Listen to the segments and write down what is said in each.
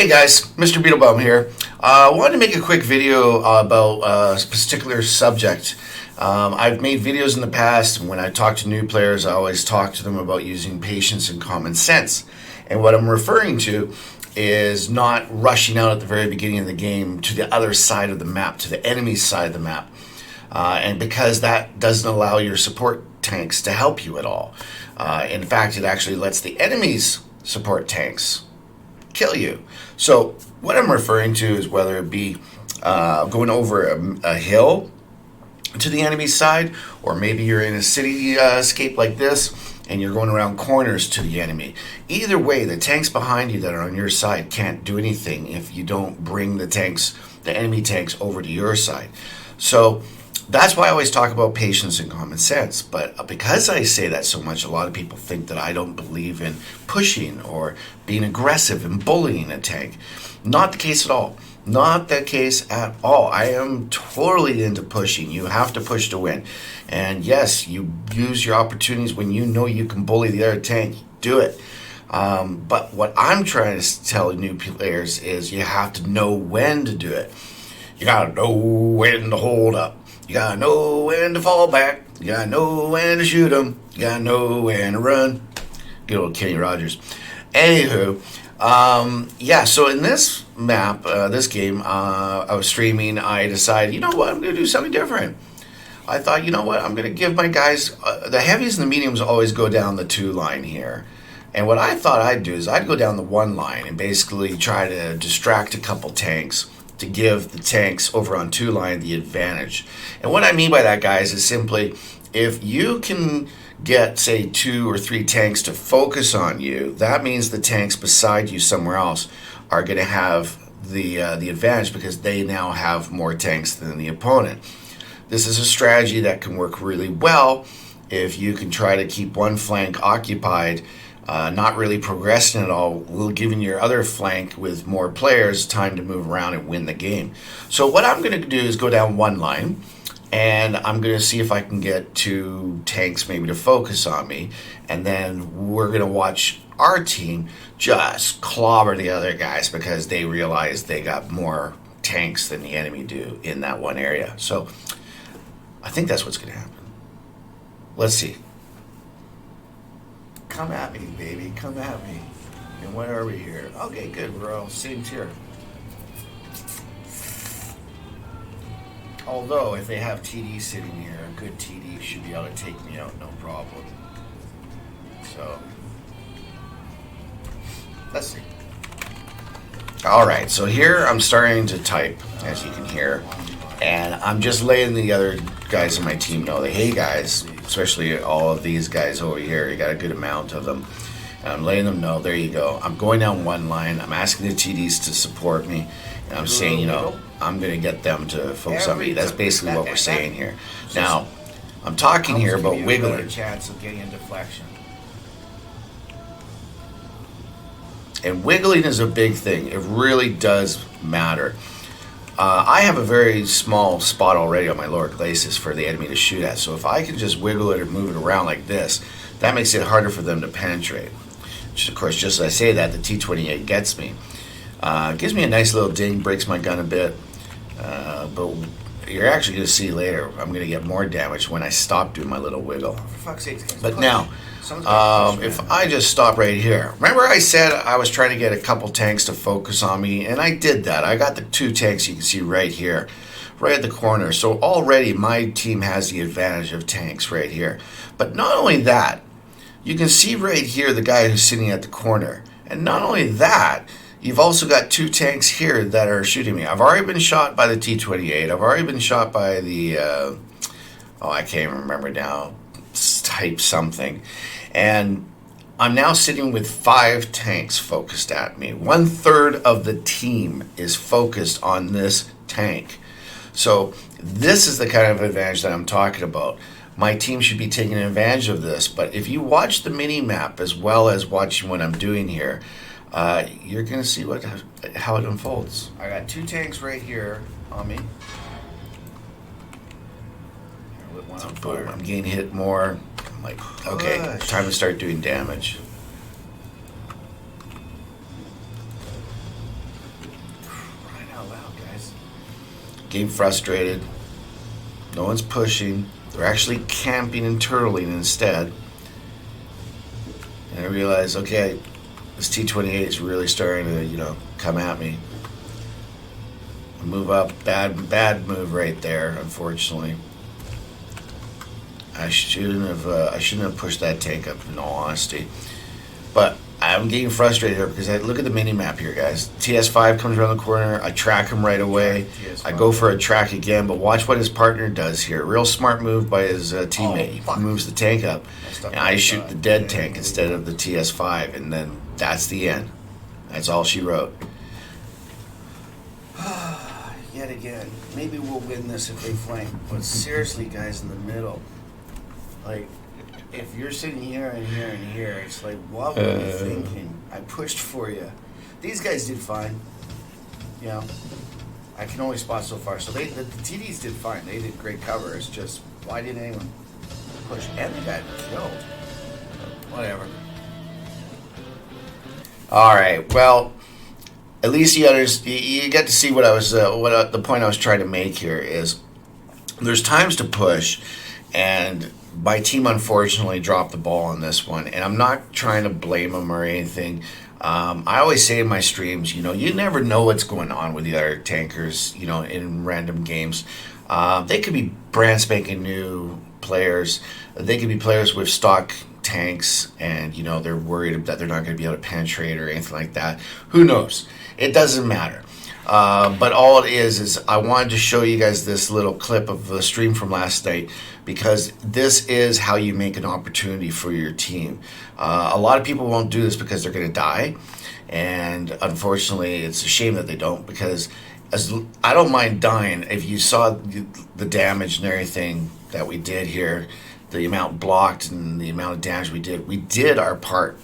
Hey guys, Mr.BeetleBum here. I wanted to make a quick video about a particular subject. I've made videos in the past, and when I talk to new players, I always talk to them about using patience and common sense. And what I'm referring to is not rushing out at the very beginning of the game to the other side of the map, to the enemy side of the map. And because that doesn't allow your support tanks to help you at all. In fact, it actually lets the enemy's support tanks kill you. So what I'm referring to is whether it be going over a hill to the enemy side, or maybe you're in a cityscape like this and you're going around corners to the enemy. Either way, the tanks behind you that are on your side can't do anything if you don't bring the enemy tanks over to your side. So that's why I always talk about patience and common sense. But because I say that so much, a lot of people think that I don't believe in pushing or being aggressive and bullying a tank. Not the case at all. Not the case at all. I am totally into pushing. You have to push to win. And yes, you use your opportunities when you know you can bully the other tank. Do it. But what I'm trying to tell new players is you have to know when to do it. You gotta know when to hold up. You gotta know when to fall back. You gotta know when to shoot them. You gotta know when to run. Good old Kenny Rogers. Anywho, yeah, so in this map, this game, I was streaming. I decided, you know what, I'm going to do something different. I thought, you know what, I'm going to give my guys, the heavies and the mediums always go down the 2 line here. And what I thought I'd do is I'd go down the 1 line and basically try to distract a couple tanks to give the tanks over on 2 line the advantage. And what I mean by that, guys, is simply if you can get, say, 2 or 3 tanks to focus on you, that means the tanks beside you somewhere else are going to have the advantage because they now have more tanks than the opponent. This is a strategy that can work really well if you can try to keep one flank occupied, not really progressing at all, giving your other flank with more players time to move around and win the game. So what I'm going to do is go down 1 line, and I'm going to see if I can get 2 tanks maybe to focus on me, and then we're going to watch our team just clobber the other guys because they realize they got more tanks than the enemy do in that one area. So I think that's what's going to happen. Let's see. Come at me, baby. Come at me. And where are we here? Okay, good. We're all sitting here. Although, if they have TD sitting here, a good TD should be able to take me out, no problem. So, let's see. Alright, so here I'm starting to type, as you can hear. And I'm just letting the other guys on my team know that, hey guys, especially all of these guys over here, you got a good amount of them. And I'm letting them know, there you go. I'm going down 1 line. I'm asking the TDs to support me. And I'm saying, you know, I'm going to get them to focus on me. That's basically what we're saying here. Now, I'm talking here about wiggling. Chance of getting a deflection. And wiggling is a big thing. It really does matter. I have a very small spot already on my lower glacis for the enemy to shoot at. So if I can just wiggle it or move it around like this, that makes it harder for them to penetrate. Which, of course, just as I say that, the T-28 gets me. Gives me a nice little ding, breaks my gun a bit. But you're actually going to see later, I'm going to get more damage when I stop doing my little wiggle. For fuck's sake, but now, if I just stop right here. Remember I said I was trying to get a couple tanks to focus on me, and I did that. I got the 2 tanks you can see right here, right at the corner. So already my team has the advantage of tanks right here. But not only that, you can see right here the guy who's sitting at the corner. And not only that, you've also got 2 tanks here that are shooting me. I've already been shot by the T-28. I've already been shot by the, I can't remember now, type something. And I'm now sitting with 5 tanks focused at me. 1/3 of the team is focused on this tank. So this is the kind of advantage that I'm talking about. My team should be taking advantage of this. But if you watch the mini-map as well as watching what I'm doing here, you're going to see how it unfolds. I got 2 tanks right here on me. So boom, I'm getting hit more. I'm like, okay, time to start doing damage. getting frustrated. No one's pushing. They're actually camping and turtling instead. And I realized, okay, this T-28 is really starting to, come at me. Move up, bad move right there, unfortunately. I shouldn't have pushed that tank up, in all honesty. But I'm getting frustrated here because I look at the mini map here, guys. TS5 comes around the corner. I track him right away. I go for a track again, but watch what his partner does here. Real smart move by his teammate. He moves the tank up, and I shoot the dead tank instead of the TS5, and then that's the end. That's all she wrote. Yet again, maybe we'll win this if they flank. But seriously, guys, in the middle, like, if you're sitting here and here and here, it's like, what were you thinking? I pushed for you. These guys did fine. I can only spot so far. So the TDs did fine. They did great cover. It's just, why didn't anyone push? And they got killed. Whatever. All right. Well, at least you get to see what I was. The point I was trying to make here is, there's times to push, and my team unfortunately dropped the ball on this one, and I'm not trying to blame them or anything. I always say in my streams, you never know what's going on with the other tankers, in random games. They could be brand spanking new players. They could be players with stock tanks, and they're worried that they're not going to be able to penetrate or anything like that. Who knows? It doesn't matter. But all it is I wanted to show you guys this little clip of the stream from last night, because this is how you make an opportunity for your team. A lot of people won't do this because they're going to die, and unfortunately it's a shame that they don't, because I don't mind dying. If you saw the damage and everything that we did here, the amount blocked and the amount of damage we did our part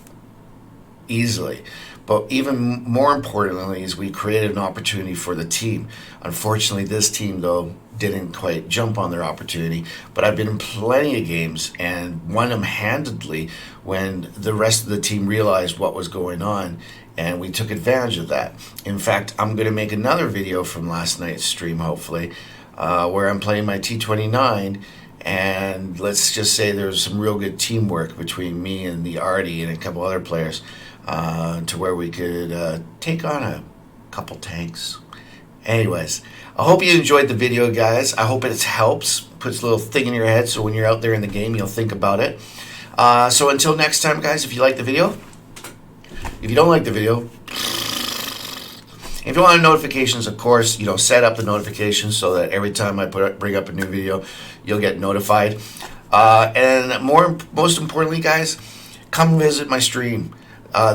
easily. But even more importantly is we created an opportunity for the team. Unfortunately, this team, though, didn't quite jump on their opportunity. But I've been in plenty of games and won them handedly when the rest of the team realized what was going on, and we took advantage of that. In fact, I'm going to make another video from last night's stream, hopefully, where I'm playing my T-29, and let's just say there's some real good teamwork between me and the Artie and a couple other players, to where we could take on a couple tanks. Anyways, I hope you enjoyed the video, guys. I hope it helps, puts a little thing in your head, so when you're out there in the game, you'll think about it. So until next time, guys, if you like the video, if you don't like the video, if you want notifications, of course, set up the notifications so that every time I bring up a new video, you'll get notified. And most importantly, guys, come visit my stream.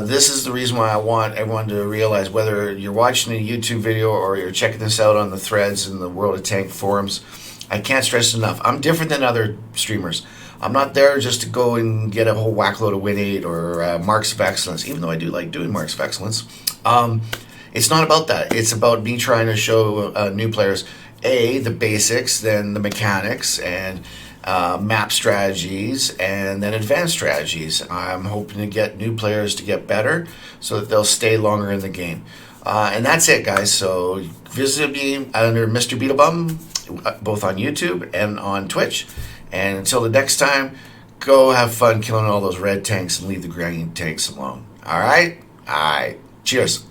This is the reason why I want everyone to realize, whether you're watching a YouTube video or you're checking this out on the threads in the World of Tank forums, I can't stress enough, I'm different than other streamers. I'm not there just to go and get a whole whackload of Win 8 or Marks of Excellence, even though I do like doing Marks of Excellence. It's not about that. It's about me trying to show new players, the basics, then the mechanics, and map strategies, and then advanced strategies. I'm hoping to get new players to get better so that they'll stay longer in the game. And that's it, guys. So visit me under Mr.BeetleBum, both on YouTube and on Twitch. And until the next time, go have fun killing all those red tanks and leave the green tanks alone. All right? All right. Cheers.